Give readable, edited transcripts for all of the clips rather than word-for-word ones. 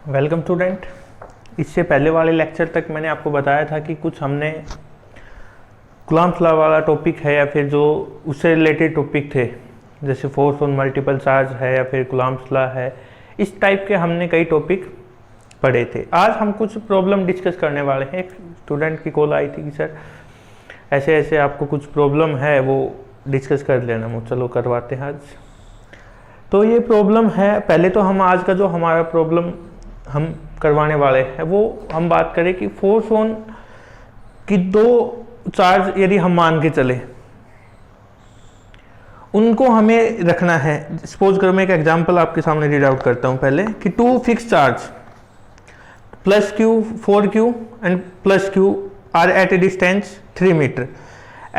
Welcome student. इससे पहले वाले लेक्चर तक मैंने आपको बताया था कि कुछ हमने कूलम्ब्स लॉ वाला टॉपिक है या फिर जो उससे रिलेटेड टॉपिक थे, जैसे फोर्स ऑन मल्टीपल चार्ज है या फिर कूलम्ब्स लॉ है, इस टाइप के हमने कई टॉपिक पढ़े थे। आज हम कुछ प्रॉब्लम डिस्कस करने वाले हैं। एक स्टूडेंट की कॉल आई थी कि सर ऐसे ऐसे आपको कुछ प्रॉब्लम है, वो डिस्कस कर लेना। वो चलो करवाते हैं आज। तो ये प्रॉब्लम है, पहले तो हम आज का जो हमारा प्रॉब्लम हम करवाने वाले हैं वो हम बात करें कि फोर्स ऑन की दो चार्ज यदि हम मान के चले, उनको हमें रखना है। सपोज करो मैं एक एग्जांपल आपके सामने रीड आउट करता हूं पहले कि to fix charge plus Q 4q and plus Q are at a distance 3 metre.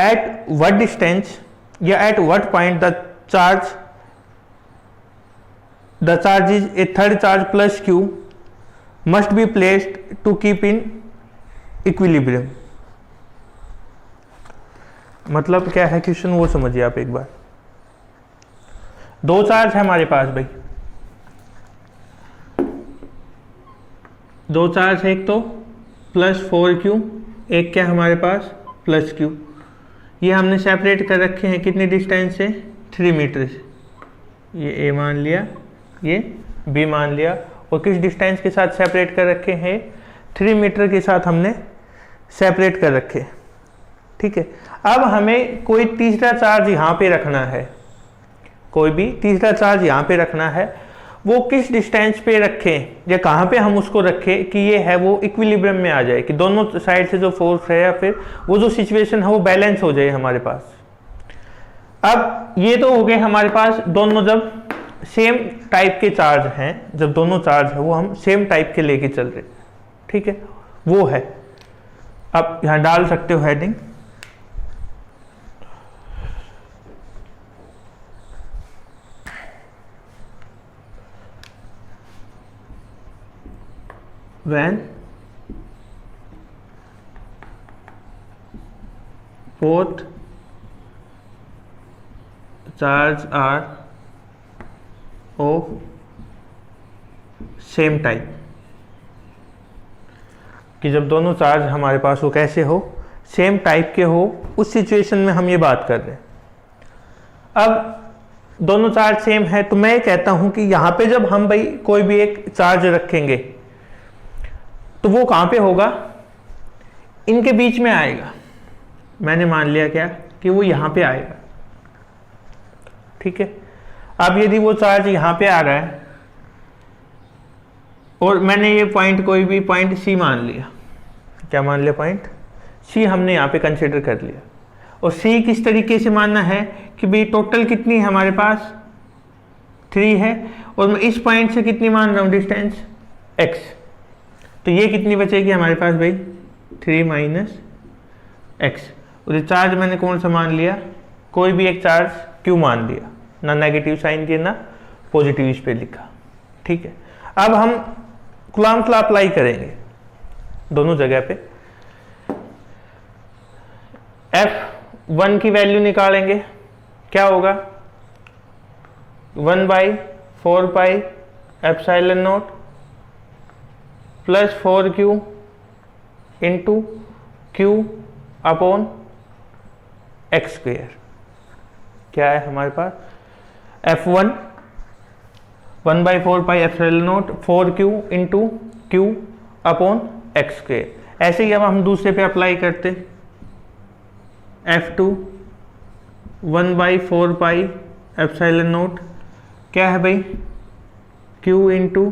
At what distance या at what point the charge is a third charge plus q must be placed to keep in equilibrium। मतलब क्या है question, वो समझिए आप एक बार। दो charge है हमारे पास भाई, दो चार्ज है, एक तो प्लस 4q, एक क्या हमारे पास प्लस q। ये हमने सेपरेट कर रखे हैं कितने डिस्टेंस से, 3 मीटर से। ये a मान लिया, ये b मान लिया, और किस डिस्टेंस के साथ सेपरेट कर रखे हैं, 3 मीटर के साथ हमने सेपरेट कर रखे। ठीक है, अब हमें कोई तीसरा चार्ज यहाँ पे रखना है, कोई भी तीसरा चार्ज यहाँ पे रखना है। वो किस डिस्टेंस पे रखें या कहाँ पे हम उसको रखें कि ये है वो इक्विलिब्रियम में आ जाए, कि दोनों साइड से जो फोर्स है या फिर वो जो सिचुएशन है वो बैलेंस हो जाए हमारे पास। अब ये तो हो गए हमारे पास दोनों, जब सेम टाइप के चार्ज हैं, जब दोनों चार्ज है वो हम सेम टाइप के लेके चल रहे। ठीक है, वो है। आप यहां डाल सकते हो heading, when both charge are of same type, कि जब दोनों चार्ज हमारे पास वो कैसे हो, सेम टाइप के हो, उस सिचुएशन में हम ये बात कर रहे हैं। अब दोनों चार्ज सेम है तो मैं कहता हूं कि यहां पे जब हम भाई कोई भी एक चार्ज रखेंगे तो वो कहां पे होगा, इनके बीच में आएगा। मैंने मान लिया क्या कि वो यहां पे आएगा। ठीक है, अब यदि वो चार्ज यहां पे आ रहा है और मैंने ये पॉइंट कोई भी पॉइंट सी मान लिया, क्या मान लिया, पॉइंट सी हमने यहाँ पे कंसिडर कर लिया। और सी किस तरीके से मानना है कि भाई टोटल कितनी है हमारे पास, 3 है, और मैं इस पॉइंट से कितनी मान रहा हूँ डिस्टेंस, x। तो ये कितनी बचेगी हमारे पास भाई, 3 माइनस x। और ये चार्ज मैंने कौन सा मान लिया, कोई भी एक चार्ज q मान लिया, ना नेगेटिव साइन दिया ना पॉजिटिव इस पे लिखा। ठीक है, अब हम कूलम्ब्स लॉ अप्लाई करेंगे दोनों जगह पे। F1 की वैल्यू निकालेंगे, क्या होगा, 1/4 pi epsilon not plus 4q into q upon X square. क्या है हमारे पास, F1 1/4 pi epsilon not 4q into q upon X square. ऐसे ही अब हम दूसरे पे अप्लाई करते, F2 1/4 पाई एप्सिलॉन नॉट, क्या है भाई, q into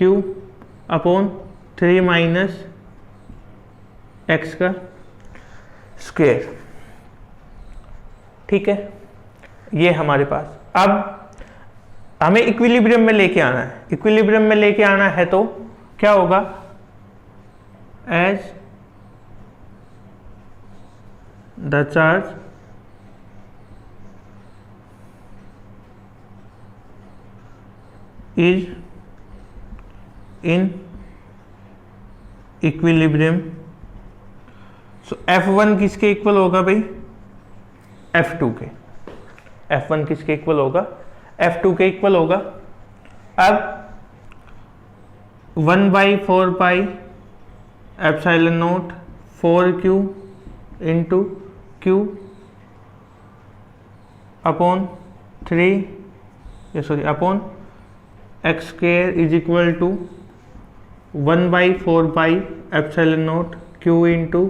q upon 3 minus X का स्क्वेयर। ठीक है, ये हमारे पास। अब हमें इक्विलिब्रियम में लेके आना है। इक्विलिब्रियम में लेके आना है तो क्या होगा, as the charge is in equilibrium, so F1 किसके इक्वल होगा भाई, F2 के। F1 किसके इक्वल होगा, F2 के इक्वल होगा। अब 1/4 epsilon naught 4q into q upon 3 upon X square is equal to 1/4 epsilon naught q into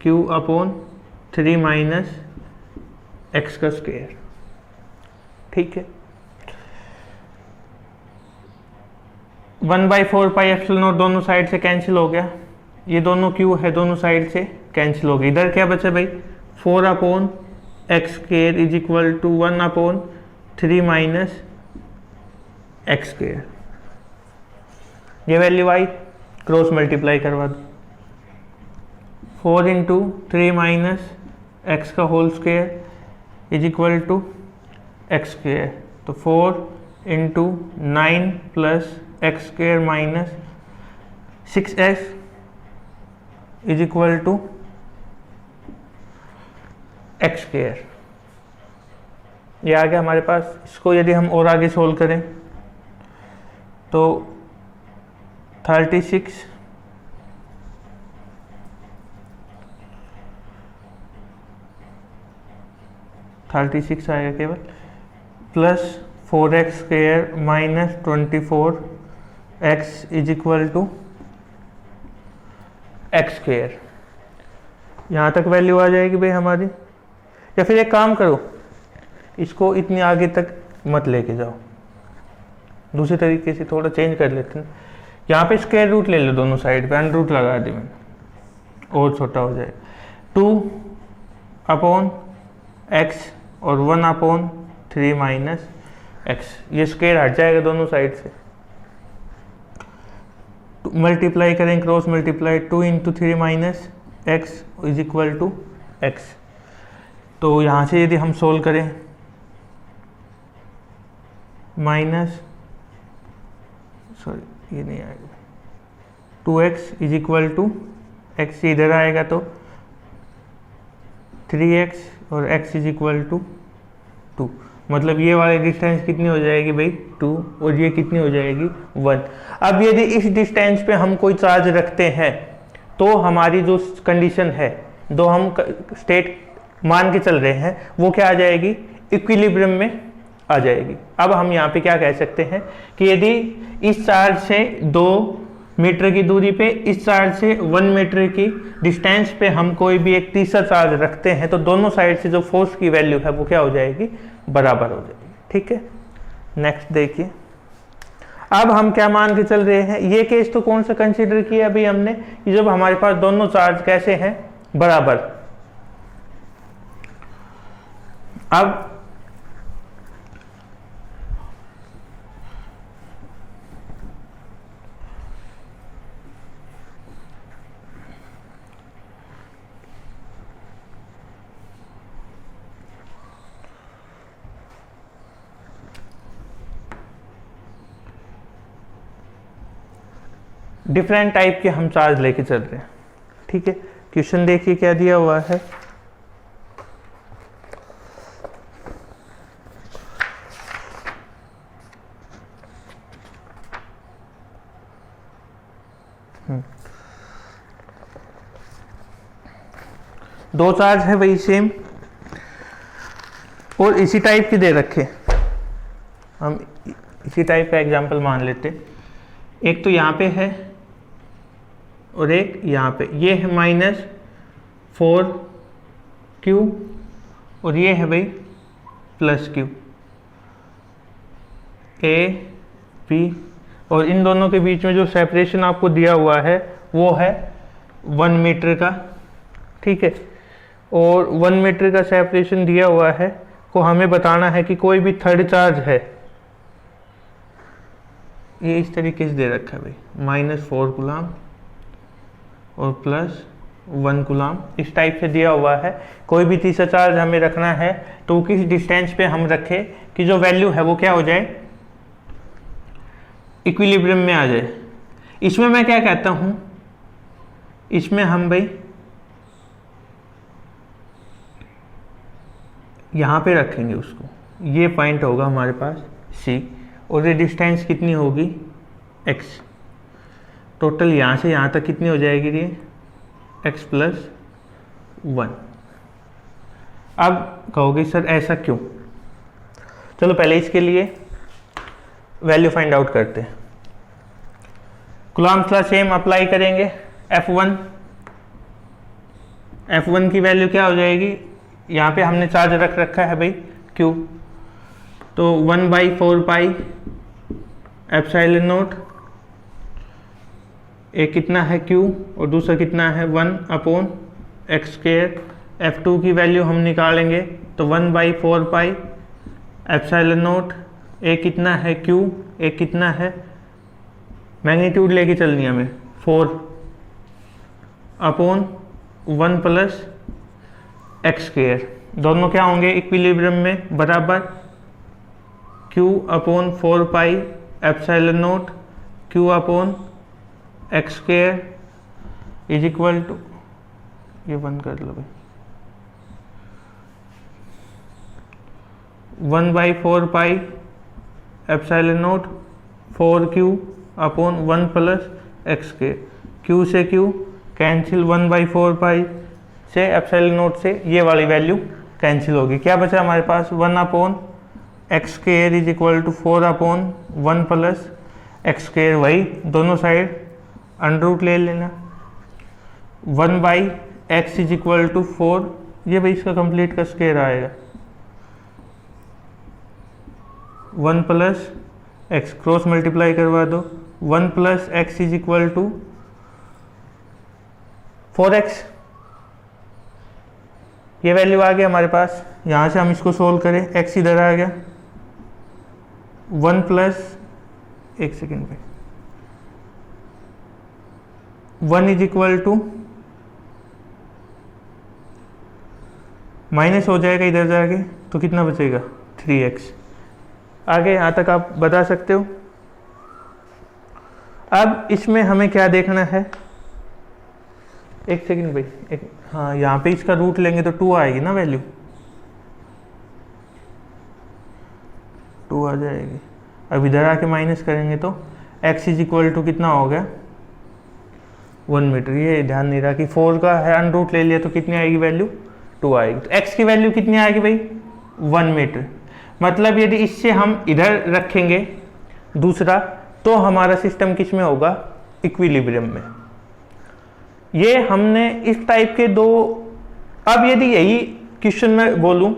q upon 3 minus X का स्क्वेयर। ठीक है, 1/4 एप्सिलॉन नोट दोनों साइड से कैंसिल हो गया, ये दोनों q है दोनों साइड से कैंसिल हो गया। इधर क्या बचा भाई, 4 upon X square is equal to 1 upon 3 minus X square. ये वैल्यू आई, क्रॉस मल्टीप्लाई करवा दो, 4 इंटू 3 माइनस एक्स का whole square is equal to X square. तो 4 into 9 plus X square minus 6x is equal to X square. ये आ गया हमारे पास। इसको यदि हम और आगे सोल्व करें तो 36 आएगा केवल, plus 4x square minus 24x is equal to X square. यहाँ तक वैल्यू आ जाएगी भाई हमारी। या फिर एक काम करो, इसको इतनी आगे तक मत लेके जाओ, दूसरे तरीके से थोड़ा चेंज कर लेते हैं। यहाँ पे स्क्वायर रूट ले लो दोनों साइड पे, अंडर रूट लगा दी मैंने और छोटा हो जाएगा। 2 अपॉन एक्स और 1 अपॉन 3 माइनस एक्स, ये स्क्वायर हट जाएगा दोनों साइड से। मल्टीप्लाई करें, cross multiply, 2 into 3 minus X is equal to X. तो यहाँ से यदि हम सोल्व करें, माइनस सॉरी ये नहीं आएगा, 2x is equal to x, इधर आएगा तो 3x और x इज इक्वल टू 2। मतलब ये वाली डिस्टेंस कितनी हो जाएगी भाई 2, और ये कितनी हो जाएगी 1। अब यदि इस डिस्टेंस पे हम कोई चार्ज रखते हैं तो हमारी जो कंडीशन है, दो हम स्टेट मान के चल रहे हैं, वो क्या आ जाएगी, इक्विलिब्रियम में आ जाएगी। अब हम यहाँ पे क्या कह सकते हैं कि यदि इस चार्ज से 2 मीटर की दूरी पे, इस चार्ज से 1 मीटर की डिस्टेंस पे हम कोई भी एक तीसरा चार्ज रखते हैं तो दोनों साइड से जो फोर्स की वैल्यू है वो क्या हो जाएगी, बराबर हो जाएगी। ठीक है, नेक्स्ट देखिए। अब हम क्या मान के चल रहे हैं, ये केस तो कौन सा कंसीडर किया अभी हमने, कि जब हमारे पास दोनों चार्ज कैसे हैं, बराबर। अब डिफरेंट टाइप के हम चार्ज लेके चल रहे हैं। ठीक है, क्वेश्चन देखिए क्या दिया हुआ है। दो चार्ज है वही सेम और इसी टाइप के दे रखे। हम इसी टाइप का एग्जांपल मान लेते, एक तो यहाँ पे है और एक यहाँ पे। ये है -4q और ये है भाई +q, a b, और इन दोनों के बीच में जो सेपरेशन आपको दिया हुआ है वो है 1 मीटर का। ठीक है, और 1 मीटर का सेपरेशन दिया हुआ है, को हमें बताना है कि कोई भी थर्ड चार्ज है, ये इस तरीके से दे रखा है भाई, -4 कूलाम और +1 कूलाम, इस टाइप से दिया हुआ है। कोई भी तीसरा चार्ज हमें रखना है तो किस डिस्टेंस पे हम रखें कि जो वैल्यू है वो क्या हो जाए, इक्विलिब्रियम में आ जाए। इसमें मैं क्या कहता हूँ, इसमें हम भाई यहाँ पे रखेंगे उसको, ये पॉइंट होगा हमारे पास C, और ये डिस्टेंस कितनी होगी x। टोटल यहाँ से यहाँ तक कितनी हो जाएगी ये x प्लस 1। अब कहोगे सर ऐसा क्यों? चलो पहले इसके लिए वैल्यू फाइंड आउट करते हैं। कूलम्ब्स लॉ सेम अप्लाई करेंगे। F1 की वैल्यू क्या हो जाएगी? यहाँ पे हमने चार्ज रख रखा है भाई Q, तो 1/4 पाई एप्सिलॉन नॉट, एक कितना है Q और दूसरा कितना है 1/x²। F2 की वैल्यू हम निकालेंगे तो 1/4 पाई एप्सिलॉन नॉट, एक कितना है Q, एक कितना है, मैग्नीट्यूड लेके चलनी है हमें 4/1 प्लस x²। दोनों क्या होंगे इक्विलिब्रियम में बराबर, Q/4 pi epsilon naught Q/x² is equal to, ये बंद कर लो भाई, 1/4 pi epsilon naught 4Q/1 plus x²। Q से Q कैंसिल, 1/4 पाई से एप्सिलॉन नॉट से ये वाली वैल्यू कैंसिल होगी। क्या बचा हमारे पास 1/x² is equal to 4/1 plus x²। वही दोनों साइड अंडर रूट ले लेना। 1/x इज इक्वल टू 4, ये भाई इसका कंप्लीट का स्क्वायर आएगा, 1 प्लस x, क्रॉस मल्टीप्लाई करवा दो, 1 plus x is equal to 4x। ये वैल्यू आ गया हमारे पास। यहाँ से हम इसको सोल्व करें, x इधर आ गया, 1 प्लस, एक सेकेंड पे, 1 इज इक्वल टू, माइनस हो जाएगा इधर जाके तो कितना बचेगा 3x। आगे यहाँ तक आप बता सकते हो। अब इसमें हमें क्या देखना है, एक सेकेंड भाई, एक, हाँ यहाँ पे इसका रूट लेंगे तो 2 आएगी ना वैल्यू, 2 आ जाएगी। अब इधर आके माइनस करेंगे तो x इज इक्वल टू कितना हो गया 1 मीटर। ये ध्यान नहीं रहा कि 4 का है अंडर रूट ले लिया तो कितनी आएगी वैल्यू 2 आएगी। तो x की वैल्यू कितनी आएगी भाई 1 मीटर। मतलब यदि इससे हम इधर रखेंगे दूसरा तो हमारा सिस्टम किस में होगा, इक्विलिब्रियम में। ये हमने इस टाइप के दो। अब यदि यही क्वेश्चन में बोलूं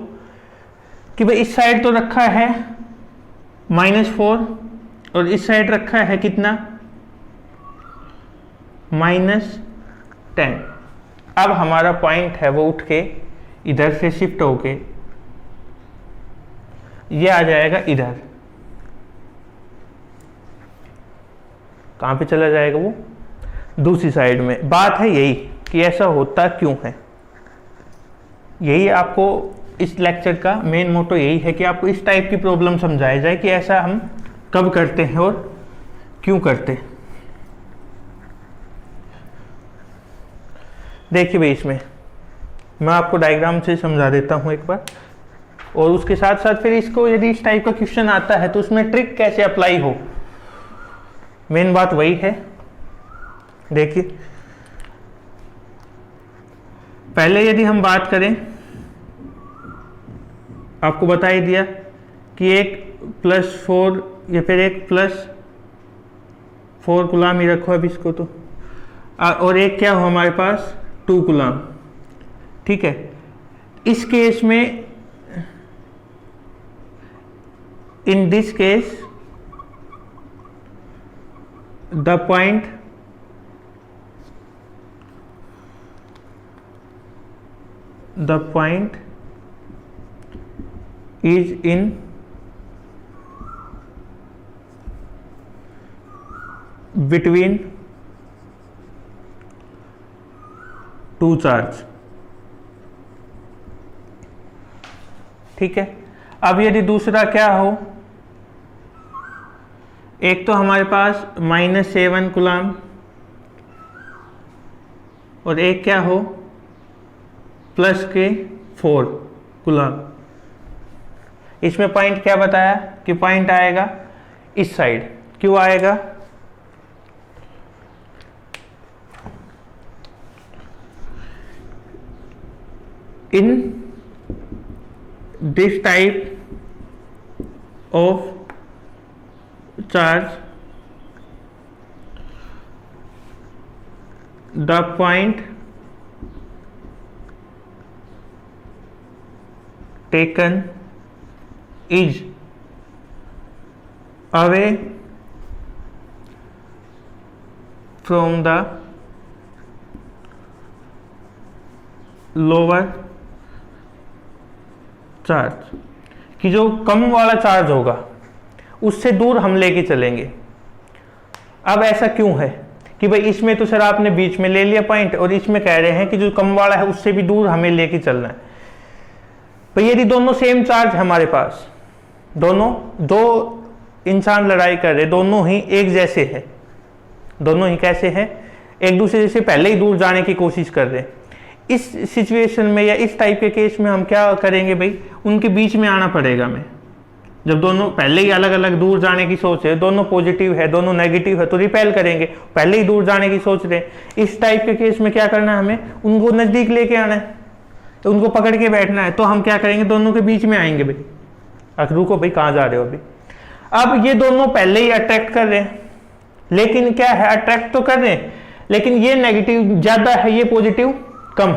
कि भाई इस साइड तो रखा है -4 और इस साइड रखा है कितना -10। अब हमारा पॉइंट है वो उठ के इधर से शिफ्ट होके ये आ जाएगा इधर। कहां पे चला जाएगा वो, दूसरी साइड में। बात है यही कि ऐसा होता क्यों है। यही आपको इस लेक्चर का मेन मोटो यही है कि आपको इस टाइप की प्रॉब्लम समझाया जाए कि ऐसा हम कब करते हैं और क्यों करते हैं। देखिए भाई, इसमें मैं आपको डायग्राम से समझा देता हूं एक बार, और उसके साथ साथ फिर इसको यदि इस टाइप का क्वेश्चन आता है तो उसमें ट्रिक कैसे अप्लाई हो, मेन बात वही है। देखिए, पहले यदि हम बात करें, आपको बता ही दिया कि एक +4 या फिर एक +4 कूलम ही रखो अब इसको तो, और एक क्या हो हमारे पास 2 कूलम। ठीक है, इस केस में, in this case the point is in between two charge। ठीक है, अब यदि दूसरा क्या हो, एक तो हमारे पास -7 कूलम और एक क्या हो +4 कूलम। इसमें पॉइंट क्या बताया कि पॉइंट आएगा इस साइड। क्यों आएगा, in this type of charge the point taken is away from the lower charge, कि जो कम वाला चार्ज होगा उससे दूर हम लेके चलेंगे। अब ऐसा क्यों है कि भाई इसमें तो सर आपने बीच में ले लिया पॉइंट और इसमें कह रहे हैं कि जो कम वाला है उससे भी दूर हमें लेके चलना है। भाई यदि दोनों सेम चार्ज है हमारे पास, दोनों दो इंसान लड़ाई कर रहे, दोनों ही एक जैसे हैं, दोनों ही कैसे हैं, एक दूसरे से पहले ही दूर जाने की कोशिश कर रहे हैं। इस सिचुएशन में या इस टाइप के केस में हम क्या करेंगे भाई, उनके बीच में आना पड़ेगा हमें। जब दोनों पहले ही अलग अलग दूर जाने की सोच है, दोनों पॉजिटिव है दोनों नेगेटिव है, तो रिपेल करेंगे, पहले ही दूर जाने की सोच रहे हैं। इस टाइप के केस में क्या करना है, हमें उनको नज़दीक लेके आना है, तो उनको पकड़ के बैठना है। तो हम क्या करेंगे, दोनों के बीच में आएंगे भाई। अब रुको भाई, कहाँ जा रहे हो अभी। अब ये दोनों पहले ही अट्रैक्ट कर रहे हैं, लेकिन क्या है, अट्रैक्ट तो कर रहे हैं लेकिन ये नेगेटिव ज़्यादा है, ये पॉजिटिव कम।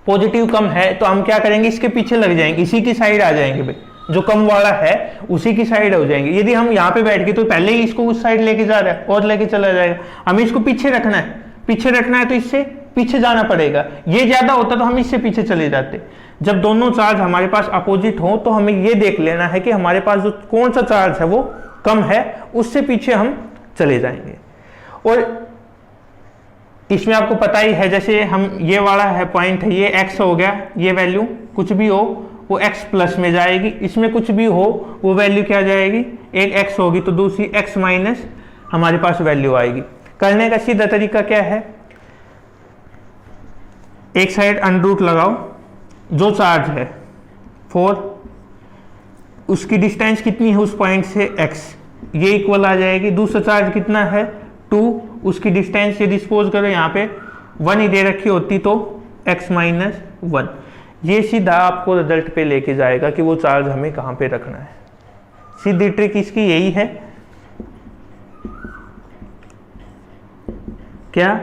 पॉजिटिव कम है तो हम क्या करेंगे, इसके पीछे लग जाएंगे, इसी की साइड आ जाएंगे भाई, जो कम वाला है उसी की साइड हो जाएंगे। यदि हम यहाँ पे बैठ के तो पहले ही इसको उस साइड लेके जा रहा है और लेके चला जाएगा, हमें इसको पीछे रखना है। पीछे रखना है तो इससे पीछे जाना पड़ेगा। ये ज्यादा होता तो हम इससे पीछे चले जाते। जब दोनों चार्ज हमारे पास अपोजिट हो तो हमें ये देख लेना है कि हमारे पास जो कौन सा चार्ज है वो कम है, उससे पीछे हम चले जाएंगे। और इसमें आपको पता ही है, जैसे हम ये वाला है पॉइंट है, ये x हो गया, ये वैल्यू कुछ भी हो वो x प्लस में जाएगी, इसमें कुछ भी हो वो वैल्यू क्या जाएगी, एक x होगी तो दूसरी x माइनस हमारे पास वैल्यू आएगी। करने का सीधा तरीका क्या है, एक साइड अंडर रूट लगाओ, जो चार्ज है 4, उसकी डिस्टेंस कितनी है उस पॉइंट से x, ये इक्वल आ जाएगी। दूसरा चार्ज कितना है 2, उसकी डिस्टेंस यदि सपोज करो यहाँ पे 1 ही दे रखी होती तो x माइनस 1। ये सीधा आपको रिजल्ट पे लेके जाएगा कि वो चार्ज हमें कहाँ पे रखना है। सीधी ट्रिक इसकी यही है, क्या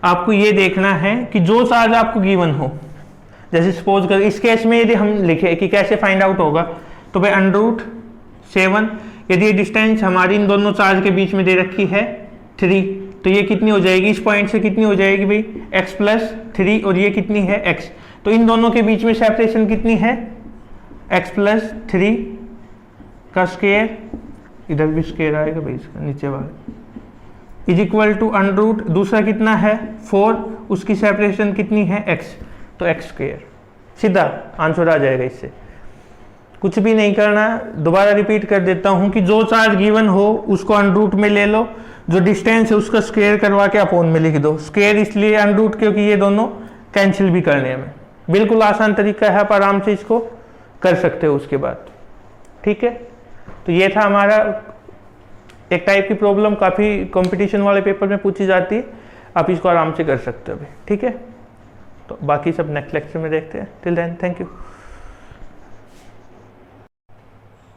आपको ये देखना है कि जो चार्ज आपको गिवन हो, जैसे सपोज कर इस केस में यदि हम लिखे कि कैसे फाइंड आउट होगा, तो भाई अंडर रूट 7, यदि ये डिस्टेंस हमारी इन दोनों चार्ज के बीच में दे रखी है 3, तो ये कितनी हो जाएगी, इस पॉइंट से कितनी हो जाएगी भाई x प्लस 3, और ये कितनी है x, तो इन दोनों के बीच में सेपरेशन कितनी है x प्लस 3 का स्क्वायर, इधर भी स्क्वायर आएगा भाई इसका नीचे वाला, is equal to under root, दूसरा कितना है 4, उसकी सेपरेशन कितनी है x, तो x स्क्वायर। सीधा आंसर आ जाएगा इससे, कुछ भी नहीं करना। दोबारा रिपीट कर देता हूं कि जो चार्ज गिवन हो उसको अंडर रूट में ले लो, जो डिस्टेंस है उसका स्क्वायर करवा के अपोन में लिख दो। स्क्वायर इसलिए अंडर रूट क्योंकि ये दोनों कैंसिल भी करने में बिल्कुल आसान तरीका है, आप आराम से इसको कर सकते हो उसके बाद। ठीक है, तो ये था हमारा एक टाइप की प्रॉब्लम, काफ़ी कंपटीशन वाले पेपर में पूछी जाती है, आप इसको आराम से कर सकते हो अभी। ठीक है, तो बाकी सब नेक्स्ट लेक्चर में देखते हैं। Till then thank you.